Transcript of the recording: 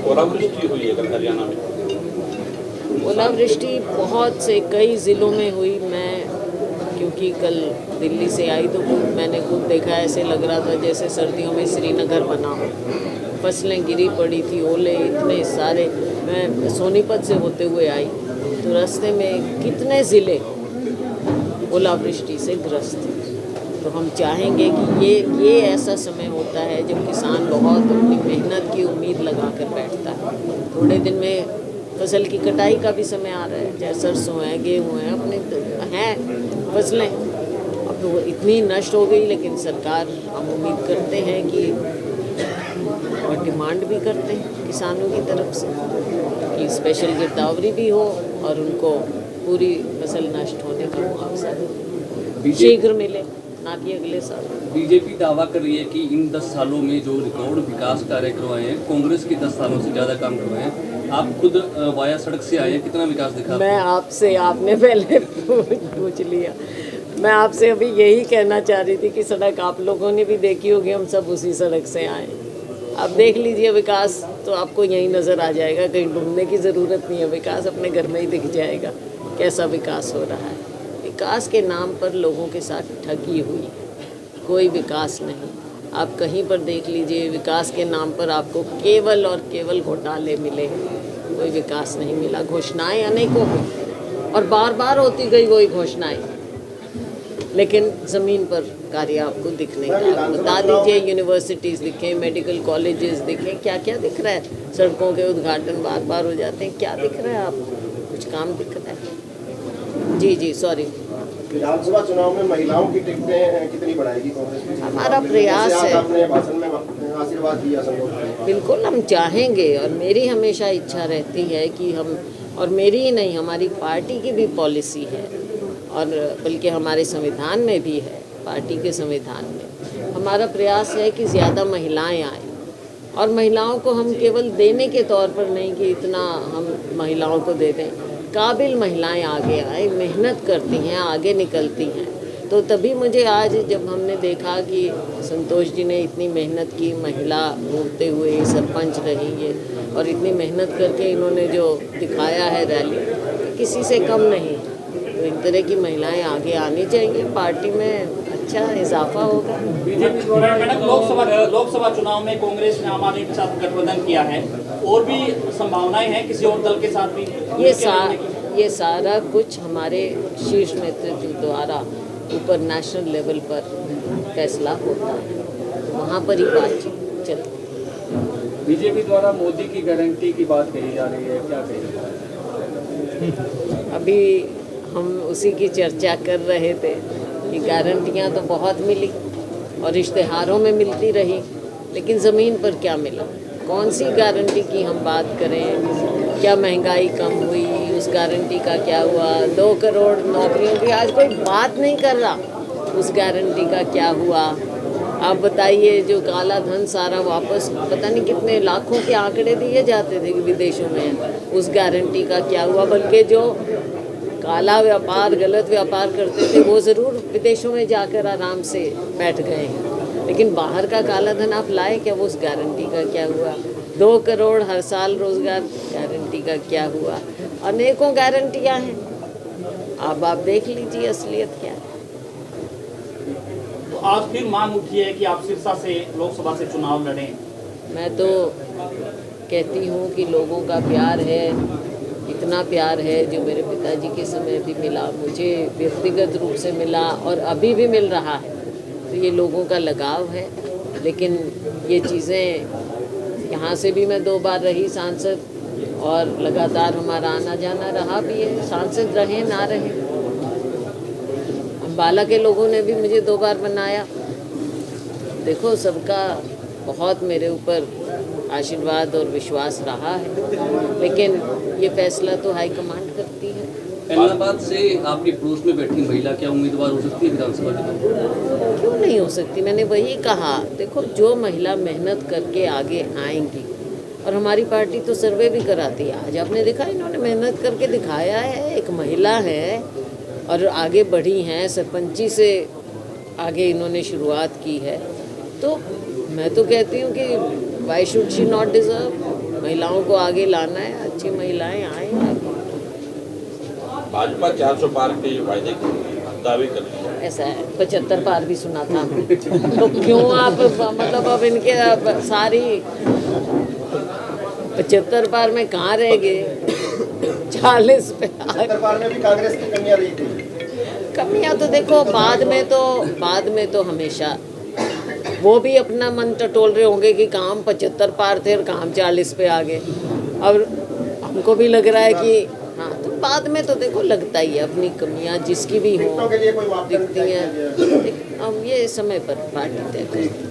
ओलावृष्टि हुई है कल हरियाणा में। ओलावृष्टि बहुत से कई ज़िलों में हुई। मैं क्योंकि कल दिल्ली से आई तो मैंने खुद देखा, ऐसे लग रहा था जैसे सर्दियों में श्रीनगर बना हो। फसलें गिरी पड़ी थी, ओले इतने सारे। मैं सोनीपत से होते हुए आई तो रास्ते में कितने ज़िले ओलावृष्टि से ग्रस्त थे। तो हम चाहेंगे कि ये ऐसा समय होता है जब किसान बहुत अपनी मेहनत की उम्मीद लगा कर बैठता है। थोड़े दिन में फसल की कटाई का भी समय आ रहा है, चाहे सरसों है, गेहूँ है, अपने हैं फसलें। अब वो इतनी नष्ट हो गई, लेकिन सरकार, हम उम्मीद करते हैं कि, और डिमांड भी करते हैं किसानों की तरफ से कि स्पेशल गिरदावरी भी हो और उनको पूरी फसल नष्ट होने का मुआवजा शीघ्र मिले, ना कि अगले साल। बीजेपी दावा कर रही है कि इन 10 सालों में जो रिकॉर्ड विकास कार्य करवाए हैं, कांग्रेस के 10 सालों से ज़्यादा काम करवाए हैं। आप खुद वाया सड़क से आए हैं, कितना विकास दिखा? मैं आपसे, आपने पहले पूछ लिया। मैं आपसे अभी यही कहना चाह रही थी कि सड़क आप लोगों ने भी देखी होगी, हम सब उसी सड़क से आए। आप देख लीजिए विकास, तो आपको यहीं नज़र आ जाएगा, कहीं ढूंढने की ज़रूरत नहीं है। विकास अपने घर में ही दिख जाएगा कैसा विकास हो रहा है। विकास के नाम पर लोगों के साथ ठगी हुई है, कोई विकास नहीं। आप कहीं पर देख लीजिए, विकास के नाम पर आपको केवल और केवल घोटाले मिले, कोई विकास नहीं मिला। घोषणाएं अनेकों हुई और बार बार होती गई वही घोषणाएं, लेकिन ज़मीन पर कार्य आपको दिख नहीं रहा। बता दीजिए, यूनिवर्सिटीज़ दिखें, मेडिकल कॉलेजेस दिखें, क्या क्या दिख रहा है? सड़कों के उद्घाटन बार बार हो जाते हैं, क्या दिख रहा है आपको? कुछ काम दिख रहा है? जी सॉरी। विधानसभा चुनाव में महिलाओं की टिकटें कितनी बढ़ाएगी कांग्रेस? हमारा प्रयास है। आपने भाषण में आशीर्वाद दिया संबोधन। बिल्कुल हम चाहेंगे, और मेरी हमेशा इच्छा रहती है कि हम, और मेरी ही नहीं, हमारी पार्टी की भी पॉलिसी है, और बल्कि हमारे संविधान में भी है, पार्टी के संविधान में हमारा प्रयास है कि ज़्यादा महिलाएं आएँ। और महिलाओं को हम केवल देने के तौर पर नहीं कि इतना हम महिलाओं को दे दें, काबिल महिलाएं आगे आए, मेहनत करती हैं, आगे निकलती हैं। तो तभी मुझे आज जब हमने देखा कि संतोष जी ने इतनी मेहनत की, महिला होते हुए सरपंच रही है, और इतनी मेहनत करके इन्होंने जो दिखाया है रैली, किसी से कम नहीं। तो इन तरह की महिलाएं आगे आनी चाहिए, पार्टी में अच्छा इजाफा होगा। बीजेपी द्वारा मैडम लोकसभा चुनाव में कांग्रेस ने आम आदमी के साथ गठबंधन किया है, और भी संभावनाएं हैं किसी और दल के साथ भी? ये सारा कुछ हमारे शीर्ष नेतृत्व द्वारा ऊपर नेशनल लेवल पर फैसला होता है, वहाँ पर ही बातचीत चलती। बीजेपी द्वारा मोदी की गारंटी की बात कही जा रही है, क्या कही? अभी हम उसी की चर्चा कर रहे थे कि गारंटियाँ तो बहुत मिली और इश्तेहारों में मिलती रही, लेकिन ज़मीन पर क्या मिला? कौन सी गारंटी की हम बात करें? क्या महंगाई कम हुई, उस गारंटी का क्या हुआ? 2 करोड़ नौकरियों की आज कोई बात नहीं कर रहा, उस गारंटी का क्या हुआ? आप बताइए, जो काला धन सारा वापस, पता नहीं कितने लाखों के आंकड़े दिए जाते थे कि विदेशों में, उस गारंटी का क्या हुआ? बल्कि जो काला व्यापार, गलत व्यापार करते थे, वो ज़रूर विदेशों में जाकर आराम से बैठ गए हैं, लेकिन बाहर का काला धन आप लाए क्या? वो उस गारंटी का क्या हुआ? 2 करोड़ हर साल रोज़गार, गारंटी का क्या हुआ? अनेकों गारंटियां हैं, अब आप देख लीजिए असलियत क्या है। तो आज फिर मांग उठी है कि आप सिरसा से लोकसभा से चुनाव लड़ें। मैं तो कहती हूँ कि लोगों का प्यार है, इतना प्यार है जो मेरे पिताजी के समय भी मिला, मुझे व्यक्तिगत रूप से मिला और अभी भी मिल रहा है, तो ये लोगों का लगाव है। लेकिन ये चीज़ें, यहाँ से भी मैं 2 बार रही सांसद, और लगातार हमारा आना जाना रहा भी है, सांसद रहे ना रहे। अम्बाला के लोगों ने भी मुझे 2 बार बनाया। देखो, सबका बहुत मेरे ऊपर आशीर्वाद और विश्वास रहा है, लेकिन ये फैसला तो हाईकमांड करती है। इलाहाबाद से आपके पड़ोस में बैठी महिला क्या उम्मीदवार हो सकती है विधानसभा की? क्यों नहीं हो सकती? मैंने वही कहा, देखो, जो महिला मेहनत करके आगे आएंगी, और हमारी पार्टी तो सर्वे भी कराती है। आज आपने देखा, इन्होंने मेहनत करके दिखाया है, एक महिला है और आगे बढ़ी हैं, सरपंची से आगे इन्होंने शुरुआत की है। तो मैं तो कहती हूँ कि why should she not deserve? महिला महिलाओं को आगे लाना है, अच्छी महिलाएं आए आगे। भाजपा 400 पार के वायदे दावे कर रही है। ऐसा है, 75 पार भी सुना था तो क्यों आप मतलब अब इनके सारी 75 पार में कहाँ रह गए, 40 पे दरबार में भी कांग्रेस की कमियां रही थी। कमियां तो देखो बाद में तो हमेशा वो भी अपना मन टटोल रहे होंगे कि काम 75 पार थे और काम 40 पे आ गए। अब हमको भी लग रहा है कि हाँ, तो बाद में तो देखो लगता ही है, अपनी कमियां जिसकी भी हो टिकटों के लिए कोई मापदंड दिखती हैं। अब ये समय पर पार्टी तय करेगी।